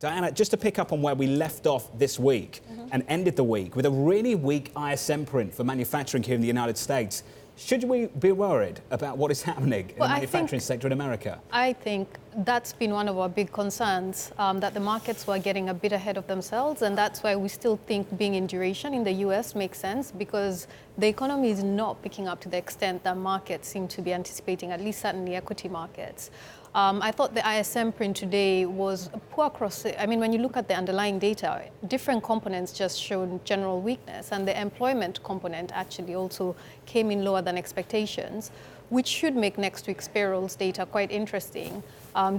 Diana, just to pick up on where we left off this week and ended the week with a really weak ISM print for manufacturing here in the United States, should we be worried about what is happening in the manufacturing sector in America? I think that's been one of our big concerns, that the markets were getting a bit ahead of themselves, and that's why we still think being in duration in the US makes sense, because the economy is not picking up to the extent that markets seem to be anticipating, at least certainly equity markets. I thought the ISM print today was poor across. I mean, when you look at the underlying data, different components just showed general weakness, and the employment component actually also came in lower than expectations, which should make next week's payrolls data quite interesting,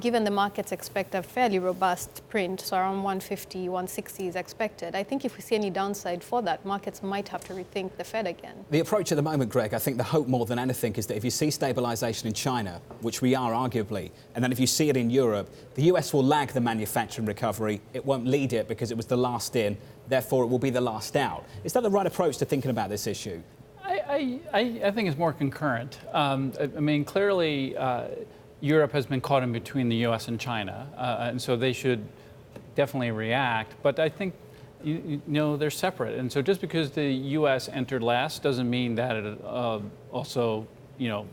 given the markets expect a fairly robust print, so around 150, 160 is expected. I think if we see any downside for that, markets might have to rethink the Fed again. The approach at the moment, Greg, I think the hope more than anything is that if you see stabilisation in China, which we are arguably, and then if you see it in Europe, the US will lag the manufacturing recovery. It won't lead it because it was the last in, therefore it will be the last out. Is that the right approach to thinking about this issue? I think it's more concurrent. I mean, clearly, Europe has been caught in between the U.S. and China, and so they should definitely react. But I think, you know, they're separate. And so just because the U.S. entered last doesn't mean that it also, you know,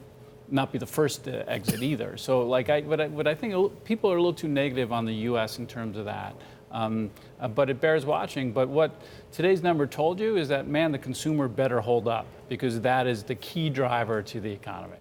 not be the first to exit either. So, like, what I think people are a little too negative on the U.S. in terms of that. But it bears watching. But what today's number told you is that, man, the consumer better hold up, because that is the key driver to the economy.